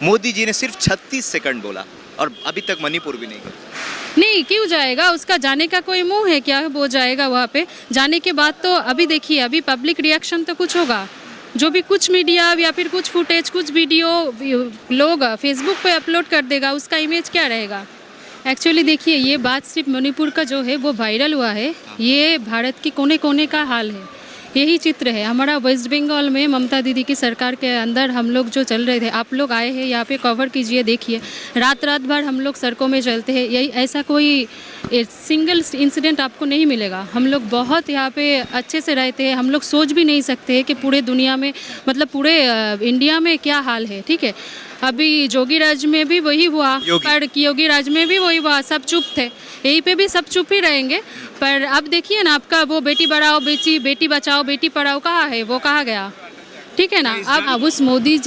मोदी जी ने सिर्फ 36 सेकंड बोला और अभी तक मणिपुर भी नहीं गए। नहीं, क्यों जाएगा? उसका जाने का कोई मुंह है क्या? वो जाएगा वहाँ पे। जाने के बाद तो अभी देखिए, अभी पब्लिक रिएक्शन तो कुछ होगा। जो भी कुछ मीडिया या फिर कुछ फुटेज, कुछ वीडियो लोग फेसबुक पे अपलोड कर देगा, उसका इमेज क्या रहेगा? एक्चुअली देखिए, ये बात सिर्फ मणिपुर का जो है वो वायरल हुआ है, ये भारत के कोने कोने का हाल है। यही चित्र है हमारा वेस्ट बंगाल में ममता दीदी की सरकार के अंदर। हम लोग जो चल रहे थे, आप लोग आए हैं यहाँ पे, कवर कीजिए, देखिए रात रात भर हम लोग सड़कों में चलते हैं। यही ऐसा कोई सिंगल इंसिडेंट आपको नहीं मिलेगा। हम लोग बहुत यहाँ पे अच्छे से रहते हैं। हम लोग सोच भी नहीं सकते हैं कि पूरे दुनिया में, मतलब पूरे इंडिया में क्या हाल है। ठीक है, अभी जोगी राज में भी वही हुआ, पर योगी राज में भी वही हुआ, सब चुप थे। यहीं पे भी सब चुप ही रहेंगे। पर अब देखिए ना, आपका वो बेटी बढ़ाओ, बेटी बचाओ, बेटी पढ़ाओ कहाँ है? वो कहाँ गया? ठीक है ना। अब उस मोदी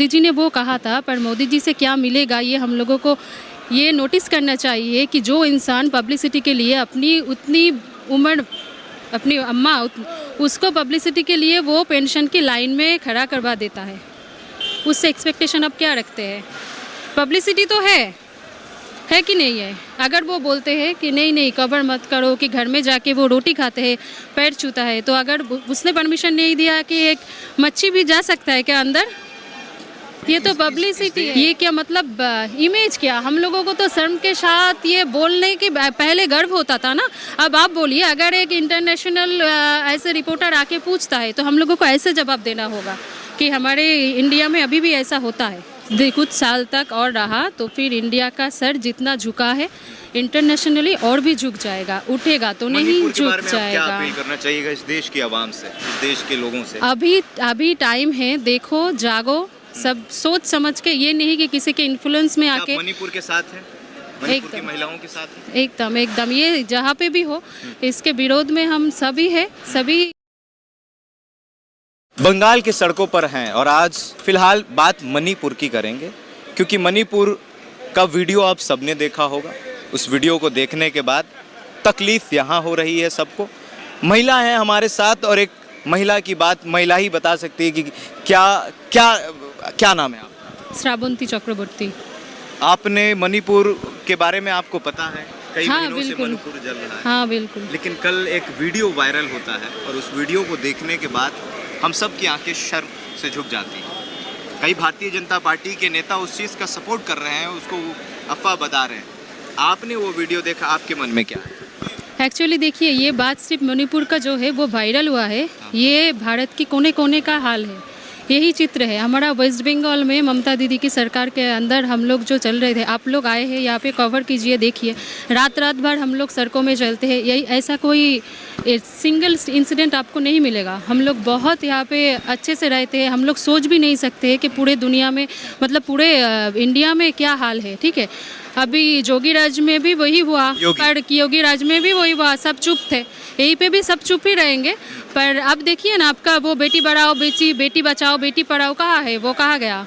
जी ने वो कहा था, पर मोदी जी से क्या मिलेगा, ये हम लोगों को ये नोटिस करना चाहिए कि जो इंसान पब्लिसिटी के लिए अपनी उतनी उम्र, अपनी अम्मा, उसको पब्लिसिटी के लिए वो पेंशन की लाइन में खड़ा करवा देता है, उससे एक्सपेक्टेशन अब क्या रखते हैं? पब्लिसिटी तो है कि नहीं है? अगर वो बोलते हैं कि नहीं कवर मत करो, कि घर में जाके वो रोटी खाते हैं, पैर छूता है, तो अगर उसने परमिशन नहीं दिया कि एक मच्छी भी जा सकता है क्या अंदर? ये तो पब्लिसिटी है। ये क्या मतलब इमेज? क्या हम लोगों को तो शर्म के साथ ये बोलने की पहले गर्व होता था ना। अब आप बोलिए, अगर एक इंटरनेशनल ऐसे रिपोर्टर आके पूछता है तो हम लोगों को ऐसे जवाब देना होगा कि हमारे इंडिया में अभी भी ऐसा होता है। कुछ साल तक और रहा तो फिर इंडिया का सर जितना झुका है इंटरनेशनली और भी झुक जाएगा, उठेगा तो नहीं झुक जाएगा। क्या अपील करना चाहिएगा इस देश की आवाम से, इस देश के लोगों से? अभी टाइम है, देखो, जागो, सब सोच समझ के, ये नहीं कि किसी के इन्फ्लुएंस में आके। मणिपुर के साथ है, मणिपुर की महिलाओं के साथ है। एकदम ये जहाँ पे भी हो, इसके विरोध में हम सभी है, सभी बंगाल की सड़कों पर हैं। और आज फिलहाल बात मणिपुर की करेंगे, क्योंकि मणिपुर का वीडियो आप सबने देखा होगा। उस वीडियो को देखने के बाद तकलीफ यहाँ हो रही है सबको। महिला है हमारे साथ और एक महिला की बात महिला ही बता सकती है कि क्या नाम है आपका? श्रावंती चक्रवर्ती। आपने मणिपुर के बारे में आपको पता है? कई हाँ, महीनों से बिल्कुल। मणिपुर जल रहा है। हाँ बिल्कुल। लेकिन कल एक वीडियो वायरल होता है और उस वीडियो को देखने के बाद हम सब की आंखें शर्म से झुक जाती हैं। कई भारतीय जनता पार्टी के नेता उस चीज़ का सपोर्ट कर रहे हैं, उसको अफवाह बता रहे हैं। आपने वो वीडियो देखा, आपके मन में क्या है? एक्चुअली देखिए, ये बात सिर्फ मणिपुर का जो है वो वायरल हुआ है, ये भारत के कोने कोने का हाल है। यही चित्र है हमारा वेस्ट बंगाल में ममता दीदी की सरकार के अंदर। हम लोग जो चल रहे थे, आप लोग आए हैं यहाँ पे, कवर कीजिए, देखिए रात रात भर हम लोग सड़कों में चलते हैं। यही ऐसा कोई सिंगल इंसिडेंट आपको नहीं मिलेगा। हम लोग बहुत यहाँ पे अच्छे से रहते हैं। हम लोग सोच भी नहीं सकते हैं कि पूरे दुनिया में, मतलब पूरे इंडिया में क्या हाल है। ठीक है, अभी जोगी राज में भी वही हुआ, पर योगी राज में भी वही हुआ, सब चुप थे। यहीं पे भी सब चुप ही रहेंगे। पर अब देखिए ना, आपका वो बेटी बढ़ाओ, बेटी बचाओ, बेटी पढ़ाओ कहाँ है? वो कहाँ गया?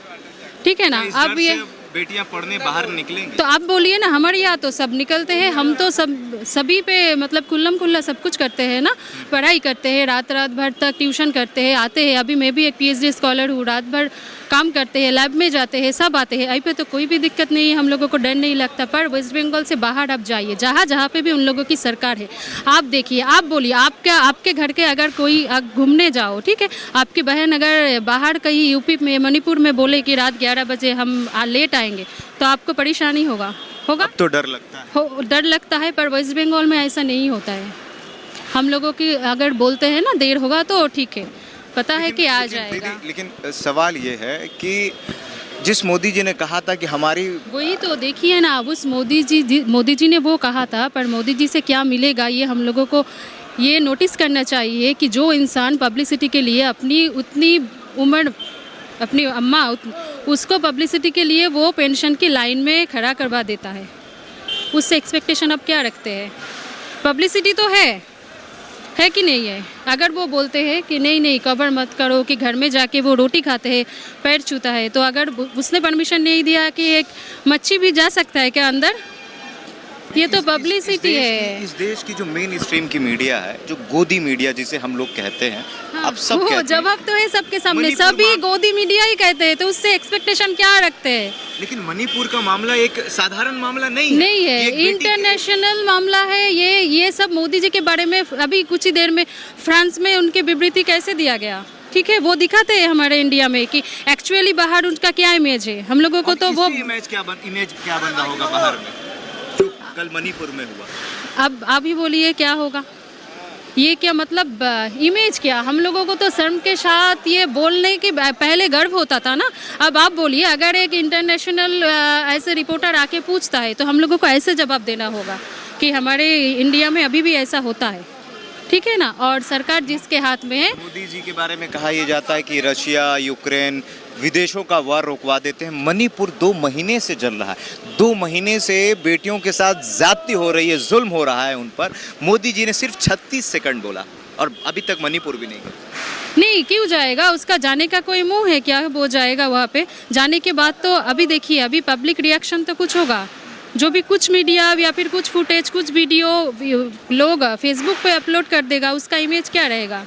ठीक है ना। अब ये बेटियां पढ़ने बाहर निकलेंगी तो आप बोलिए ना, हमारे यहाँ तो सब निकलते हैं। हम तो सभी पे मतलब कुल्लम कुल्ला सब कुछ करते हैं ना, पढ़ाई करते हैं, रात रात भर तक ट्यूशन करते हैं, आते हैं। अभी मैं भी एक PhD स्कॉलर हूँ, रात भर काम करते हैं, लैब में जाते हैं, सब आते हैं। आई पे तो कोई भी दिक्कत नहीं है, हम लोगों को डर नहीं लगता। पर वेस्ट बंगाल से बाहर आप जाइए, जहाँ पे भी उन लोगों की सरकार है, आप देखिए, आप बोलिए, आपके घर के अगर कोई घूमने जाओ, ठीक है, आपकी बहन अगर बाहर कहीं यूपी में, मणिपुर में बोले कि रात 11 बजे हम लेट आएंगे, तो आपको परेशानी होगा। अब तो डर लगता है। डर लगता है, पर वेस्ट बंगाल में ऐसा नहीं होता है। हम लोगों की अगर बोलते हैं ना देर होगा तो ठीक है, पता है कि आ जाएगा। लेकिन सवाल ये है कि जिस मोदी जी ने कहा था कि हमारी, वही तो देखिए ना, उस मोदी जी ने वो कहा था, पर मोदी जी से क्या मिलेगा, ये हम लोगों को ये नोटिस करना चाहिए कि जो इंसान पब्लिसिटी के लिए अपनी उतनी उम्र, अपनी अम्मा, उसको पब्लिसिटी के लिए वो पेंशन की लाइन में खड़ा करवा देता है, उससे एक्सपेक्टेशन अब क्या रखते हैं? पब्लिसिटी तो है कि नहीं है? अगर वो बोलते हैं कि नहीं कवर मत करो, कि घर में जाके वो रोटी खाते हैं, पैर छूता है, तो अगर उसने परमिशन नहीं दिया कि एक मच्छी भी जा सकता है क्या अंदर? ये तो पब्लिसिटी है। इस देश की जो मेन स्ट्रीम की मीडिया है, जो गोदी मीडिया जिसे हम लोग कहते हैं, आप सब वो कहते हैं, जवाब तो है सबके सामने, मणिपुर सभी गोदी मीडिया ही कहते हैं, तो उससे एक्सपेक्टेशन क्या रखते हैं? लेकिन मणिपुर का मामला एक साधारण मामला नहीं है। नहीं है, ये एक बेटी इंटरनेशनल मामला है ये सब मोदी जी के बारे में अभी कुछ ही देर में फ्रांस में उनकी विबृति कैसे दिया गया, ठीक है, वो दिखाते हैं हमारे इंडिया में कि एक्चुअली बाहर उनका क्या इमेज है। हम लोगों को तो वो इमेज क्या बन रहा होगा बाहर में, जो कल मणिपुर में हुआ। अब आप ही बोलिए क्या होगा, ये क्या मतलब इमेज क्या? हम लोगों को तो शर्म के साथ ये बोलने की पहले गर्व होता था ना। अब आप बोलिए, अगर एक इंटरनेशनल ऐसे रिपोर्टर आके पूछता है तो हम लोगों को ऐसे जवाब देना होगा कि हमारे इंडिया में अभी भी ऐसा होता है, ठीक है ना। और सरकार जिसके हाथ में है, मोदी जी के बारे में कहा यह जाता है कि रशिया, यूक्रेन, विदेशों का वार रोकवा देते हैं। मणिपुर 2 महीने से जल रहा है, 2 महीने से बेटियों के साथ ज्यादती हो रही है, जुल्म हो रहा है उन पर। मोदी जी ने सिर्फ 36 सेकंड बोला और अभी तक मणिपुर भी नहीं गया। नहीं क्यों जाएगा, उसका जाने का कोई मुंह है क्या? वो जाएगा वहाँ पे, जाने के बाद तो अभी देखिए, अभी पब्लिक रिएक्शन तो कुछ होगा। जो भी कुछ मीडिया या फिर कुछ फुटेज, कुछ वीडियो लोग फेसबुक पे अपलोड कर देगा, उसका इमेज क्या रहेगा,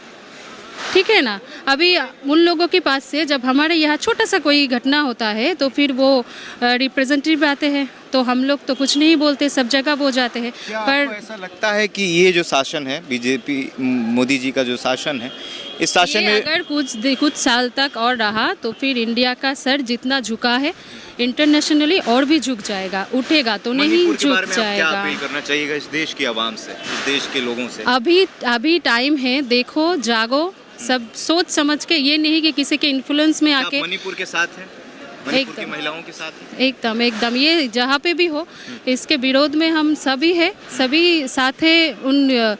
ठीक है ना। अभी उन लोगों के पास से जब हमारे यहाँ छोटा सा कोई घटना होता है तो फिर वो रिप्रेजेंटेटिव आते हैं, तो हम लोग तो कुछ नहीं बोलते, सब जगह वो जाते हैं। पर ऐसा लगता है कि ये जो शासन है, बीजेपी मोदी जी का जो शासन है, इस शासन में अगर कुछ साल तक और रहा तो फिर इंडिया का सर जितना झुका है इंटरनेशनली और भी झुक जाएगा, उठेगा तो नहीं झुक जाएगा। क्या अपील करना चाहिएगा इस देश की आवाम से, इस देश के लोगों से? अभी टाइम है, देखो, जागो, सब सोच समझ के, ये नहीं कि किसी के इन्फ्लुएंस में आके। मणिपुर के साथ है, मणिपुर की महिलाओं के साथ है। एकदम ये जहाँ पे भी हो, इसके विरोध में हम सभी है, सभी साथ है। उन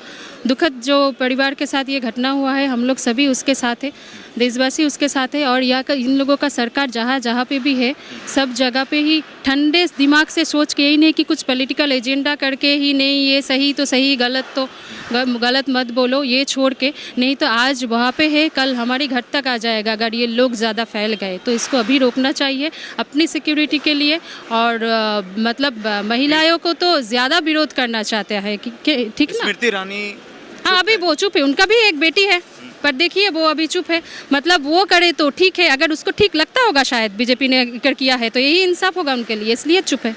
दुखद जो परिवार के साथ ये घटना हुआ है, हम लोग सभी उसके साथ है, देशवासी उसके साथ है। और यहाँ का इन लोगों का सरकार जहाँ पे भी है, सब जगह पे ही ठंडे दिमाग से सोच के, ही नहीं कि कुछ पॉलिटिकल एजेंडा करके ही, नहीं ये सही तो सही, गलत तो गलत मत बोलो, ये छोड़ के, नहीं तो आज वहाँ पे है, कल हमारी घर तक आ जाएगा अगर ये लोग ज़्यादा फैल गए। तो इसको अभी रोकना चाहिए अपनी सिक्योरिटी के लिए। और मतलब महिलाओं को तो ज़्यादा विरोध करना चाहते हैं कि ठीक ना। स्मृति ईरानी, हाँ अभी वो चुप है, उनका भी एक बेटी है, पर देखिए वो अभी चुप है। मतलब वो करे तो ठीक है, अगर उसको ठीक लगता होगा शायद बीजेपी ने कर किया है तो यही इंसाफ होगा उनके लिए, इसलिए चुप है।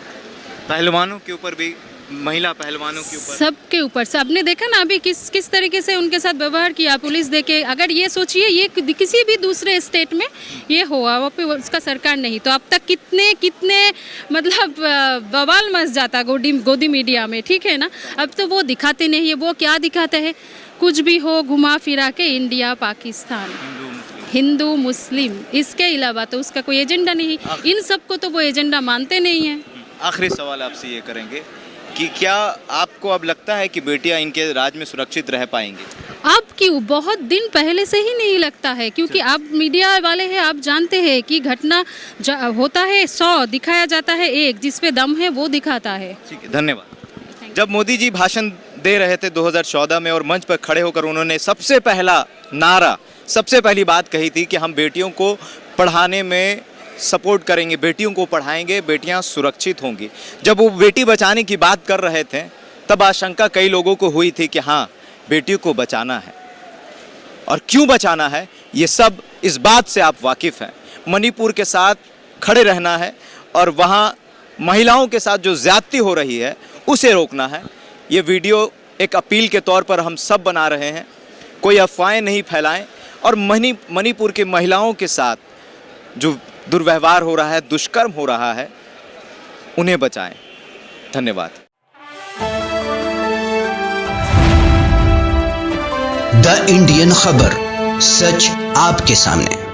पहलवानों के ऊपर भी, महिला पहलवानों के ऊपर, सबके ऊपर, सबने देखा ना अभी किस तरीके से उनके साथ व्यवहार किया पुलिस देके। अगर ये सोचिए ये किसी भी दूसरे स्टेट में ये हुआ, वहाँ पे उसका सरकार नहीं, तो अब तक कितने मतलब बवाल मच जाता गोदी मीडिया में, ठीक है ना। अब तो वो दिखाते नहीं है, वो क्या दिखाते हैं, कुछ भी हो घुमा फिरा के इंडिया पाकिस्तान, हिंदू मुस्लिम, इसके अलावा तो उसका कोई एजेंडा नहीं। इन सबको तो वो एजेंडा मानते नहीं है। आखिरी सवाल आपसे ये करेंगे कि क्या आपको अब लगता है कि बेटियां इनके राज में सुरक्षित रह पाएंगी? अब क्यों, बहुत दिन पहले से ही नहीं लगता है, क्योंकि आप मीडिया वाले हैं, आप जानते हैं कि घटना होता है 100, दिखाया जाता है 1, जिस पे दम है वो दिखाता है। ठीक है, धन्यवाद। जब मोदी जी भाषण दे रहे थे 2014 में और मंच पर खड़े होकर उन्होंने सबसे पहला नारा, सबसे पहली बात कही थी कि हम बेटियों को पढ़ाने में सपोर्ट करेंगे, बेटियों को पढ़ाएंगे, बेटियां सुरक्षित होंगी। जब वो बेटी बचाने की बात कर रहे थे तब आशंका कई लोगों को हुई थी कि हाँ, बेटियों को बचाना है, और क्यों बचाना है ये सब इस बात से आप वाकिफ़ हैं। मणिपुर के साथ खड़े रहना है और वहाँ महिलाओं के साथ जो ज़्यादती हो रही है उसे रोकना है। ये वीडियो एक अपील के तौर पर हम सब बना रहे हैं, कोई अफवाहें नहीं फैलाएं और मणिपुर की महिलाओं के साथ जो दुर्व्यवहार हो रहा है, दुष्कर्म हो रहा है, उन्हें बचाएं। धन्यवाद। द इंडियन खबर, सच आपके सामने।